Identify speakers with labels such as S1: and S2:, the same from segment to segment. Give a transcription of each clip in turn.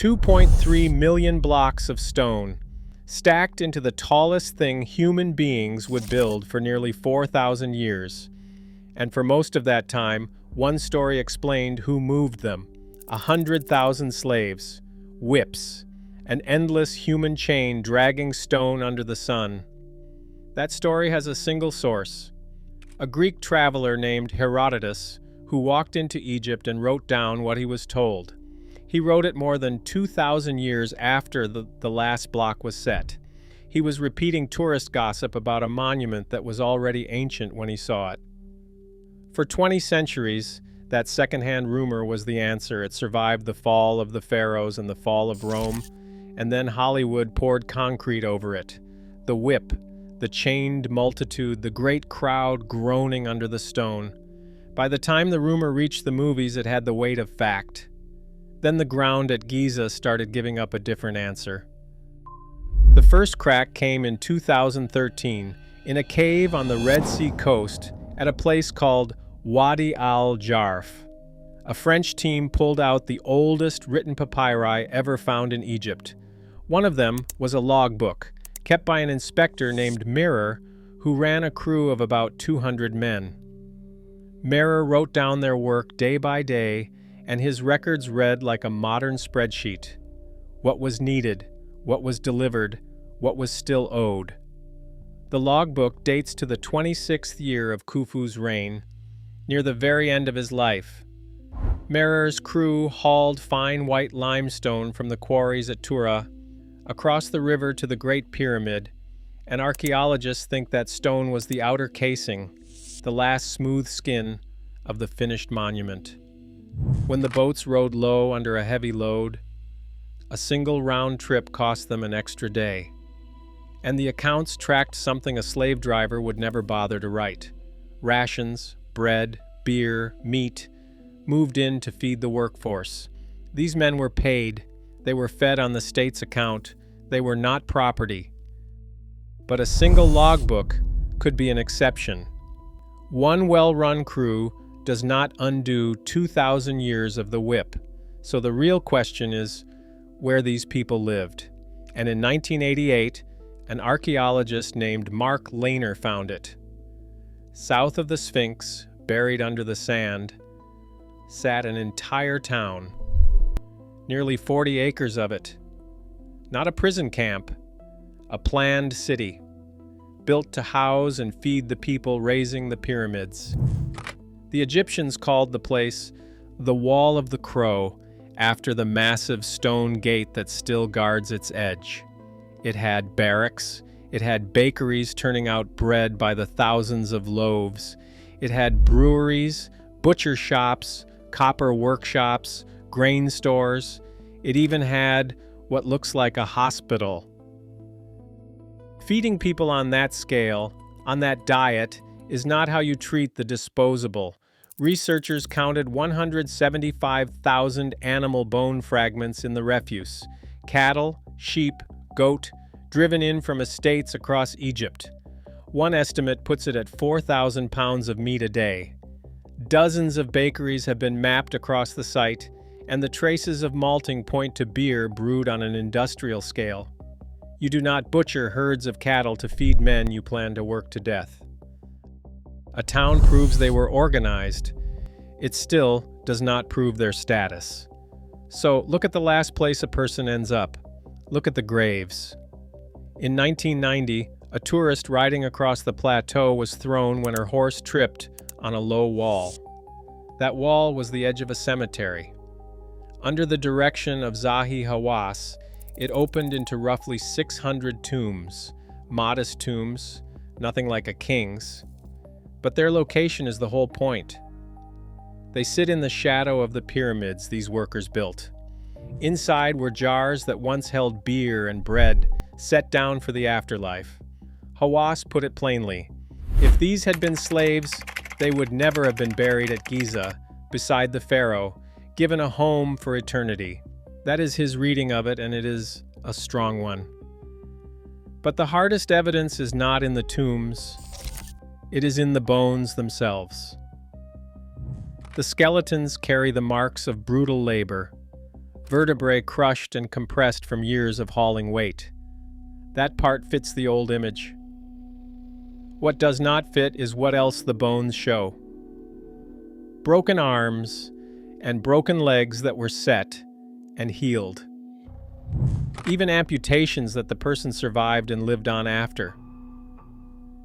S1: 2.3 million blocks of stone, stacked into the tallest thing human beings would build for nearly 4,000 years. And for most of that time, one story explained who moved them. 100,000 slaves, whips, an endless human chain dragging stone under the sun. That story has a single source: a Greek traveler named Herodotus, who walked into Egypt and wrote down what he was told. He wrote it more than 2,000 years after the last block was set. He was repeating tourist gossip about a monument that was already ancient when he saw it. For 20 centuries, that secondhand rumor was the answer. It survived the fall of the pharaohs and the fall of Rome, and then Hollywood poured concrete over it. The whip, the chained multitude, the great crowd groaning under the stone. By the time the rumor reached the movies, it had the weight of fact. Then the ground at Giza started giving up a different answer. The first crack came in 2013 in a cave on the Red Sea coast at a place called Wadi al-Jarf. A French team pulled out the oldest written papyri ever found in Egypt. One of them was a logbook, kept by an inspector named Mirror, who ran a crew of about 200 men. Mirror wrote down their work day by day, and his records read like a modern spreadsheet. What was needed, what was delivered, what was still owed. The logbook dates to the 26th year of Khufu's reign, near the very end of his life. Mirror's crew hauled fine white limestone from the quarries at Tura across the river to the Great Pyramid, and archaeologists think that stone was the outer casing, the last smooth skin of the finished monument. When the boats rode low under a heavy load, a single round trip cost them an extra day, and the accounts tracked something a slave driver would never bother to write: rations, bread, beer, meat, moved in to feed the workforce. These men were paid. They were fed on the state's account. They were not property. But a single logbook could be an exception. One well-run crew does not undo 2,000 years of the whip. So the real question is where these people lived. And in 1988, an archaeologist named Mark Lehner found it. South of the Sphinx, buried under the sand, sat an entire town. Nearly 40 acres of it. Not a prison camp, a planned city, built to house and feed the people raising the pyramids. The Egyptians called the place the Wall of the Crow, after the massive stone gate that still guards its edge. It had barracks. It had bakeries turning out bread by the thousands of loaves. It had breweries, butcher shops, copper workshops, grain stores. It even had what looks like a hospital. Feeding people on that scale, on that diet, is not how you treat the disposable. Researchers counted 175,000 animal bone fragments in the refuse. Cattle, sheep, goat, driven in from estates across Egypt. One estimate puts it at 4,000 pounds of meat a day. Dozens of bakeries have been mapped across the site, and the traces of malting point to beer brewed on an industrial scale. You do not butcher herds of cattle to feed men you plan to work to death. A town proves they were organized. It still does not prove their status. So look at the last place a person ends up. Look at the graves. In 1990, a tourist riding across the plateau was thrown when her horse tripped on a low wall. That wall was the edge of a cemetery. Under the direction of Zahi Hawass, it opened into roughly 600 tombs, modest tombs, nothing like a king's. But their location is the whole point. They sit in the shadow of the pyramids these workers built. Inside were jars that once held beer and bread, set down for the afterlife. Hawass put it plainly: if these had been slaves, they would never have been buried at Giza, beside the pharaoh, given a home for eternity. That is his reading of it, and it is a strong one. But the hardest evidence is not in the tombs. It is in the bones themselves. The skeletons carry the marks of brutal labor. vertebrae crushed and compressed from years of hauling weight. That part fits the old image. What does not fit is what else the bones show. Broken arms and broken legs that were set and healed. Even amputations that the person survived and lived on after.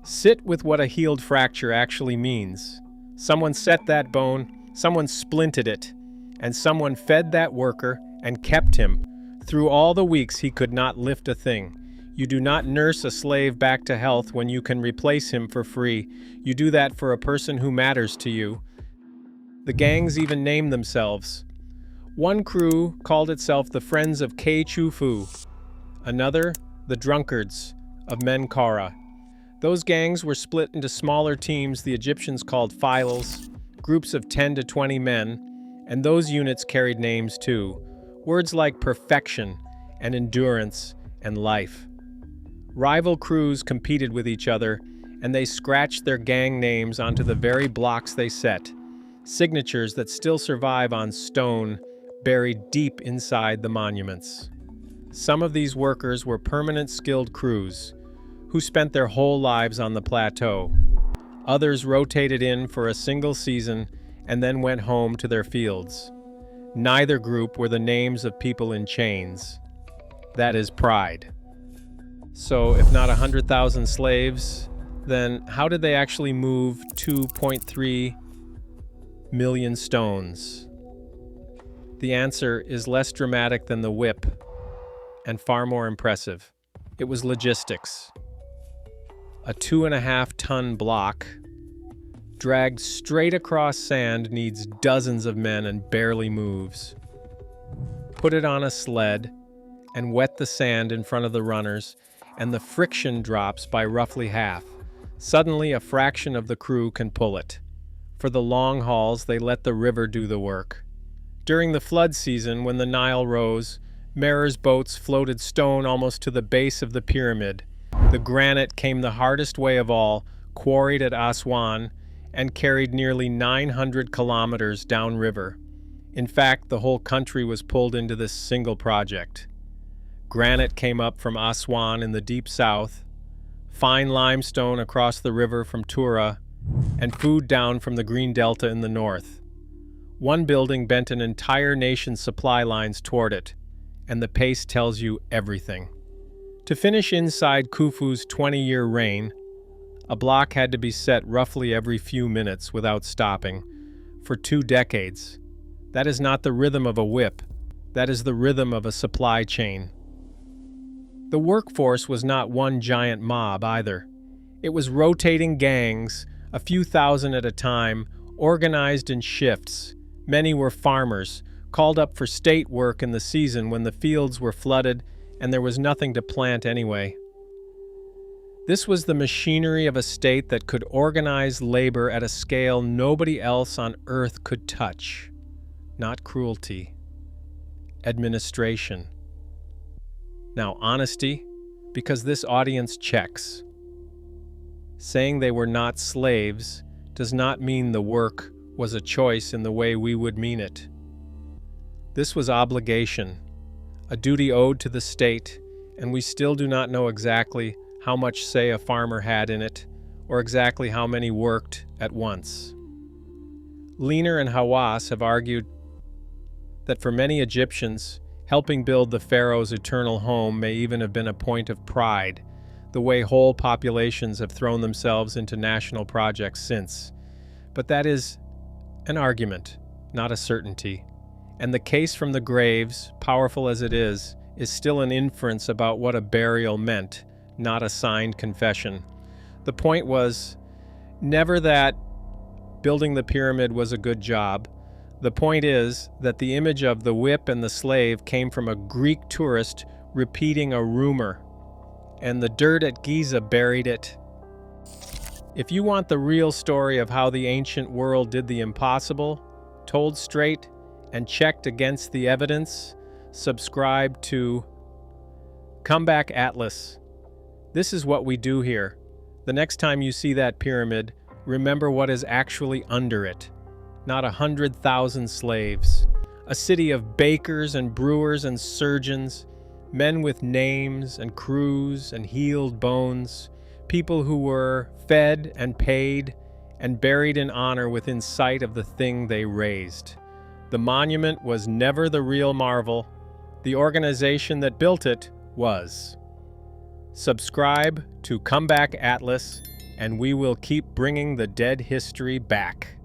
S1: Sit with what a healed fracture actually means. Someone set that bone, someone splinted it, and someone fed that worker and kept him through all the weeks he could not lift a thing. You do not nurse a slave back to health when you can replace him for free. You do that for a person who matters to you. The gangs even named themselves. One crew called itself the Friends of K Chufu, another the Drunkards of Menkara. Those gangs were split into smaller teams the Egyptians called files, groups of 10 to 20 men, and those units carried names too, words like perfection and endurance and life. Rival crews competed with each other, and they scratched their gang names onto the very blocks they set, signatures that still survive on stone buried deep inside the monuments. Some of these workers were permanent skilled crews who spent their whole lives on the plateau. Others rotated in for a single season and then went home to their fields. Neither group were the names of people in chains. That is pride. So, if not 100,000 slaves, then how did they actually move 2.3 million stones? The answer is less dramatic than the whip and far more impressive. It was logistics. A 2.5-ton block dragged straight across sand needs dozens of men and barely moves. Put it on a sled and wet the sand in front of the runners, and the friction drops by roughly half. Suddenly, a fraction of the crew can pull it. For the long hauls, they let the river do the work. During the flood season, when the Nile rose, Merer's boats floated stone almost to the base of the pyramid. The granite came the hardest way of all, quarried at Aswan, and carried nearly 900 kilometers downriver. In fact, the whole country was pulled into this single project. Granite came up from Aswan in the deep south, fine limestone across the river from Tura, and food down from the Green Delta in the north. One building bent an entire nation's supply lines toward it, and the pace tells you everything. To finish inside Khufu's 20-year reign, a block had to be set roughly every few minutes without stopping, for 2 decades. That is not the rhythm of a whip, that is the rhythm of a supply chain. The workforce was not one giant mob either. It was rotating gangs, a few thousand at a time, organized in shifts. Many were farmers, called up for state work in the season when the fields were flooded and there was nothing to plant anyway. This was the machinery of a state that could organize labor at a scale nobody else on earth could touch. Not cruelty. Administration. Now, honesty, because this audience checks. Saying they were not slaves does not mean the work was a choice in the way we would mean it. This was obligation, a duty owed to the state, and we still do not know exactly how much say a farmer had in it, or exactly how many worked at once. Leaner and Hawass have argued that for many Egyptians, helping build the pharaoh's eternal home may even have been a point of pride, the way whole populations have thrown themselves into national projects since. But that is an argument, not a certainty. And the case from the graves, powerful as it is still an inference about what a burial meant, not a signed confession. The point was never that building the pyramid was a good job. The point is that the image of the whip and the slave came from a Greek tourist repeating a rumor, and the dirt at Giza buried it. If you want the real story of how the ancient world did the impossible, told straight and checked against the evidence, subscribe to Comeback Atlas. This is what we do here. The next time you see that pyramid, remember what is actually under it. Not 100,000 slaves, a city of bakers and brewers and surgeons, men with names and crews and healed bones, people who were fed and paid and buried in honor within sight of the thing they raised. The monument was never the real marvel. The organization that built it was. Subscribe to Comeback Atlas, and we will keep bringing the dead history back.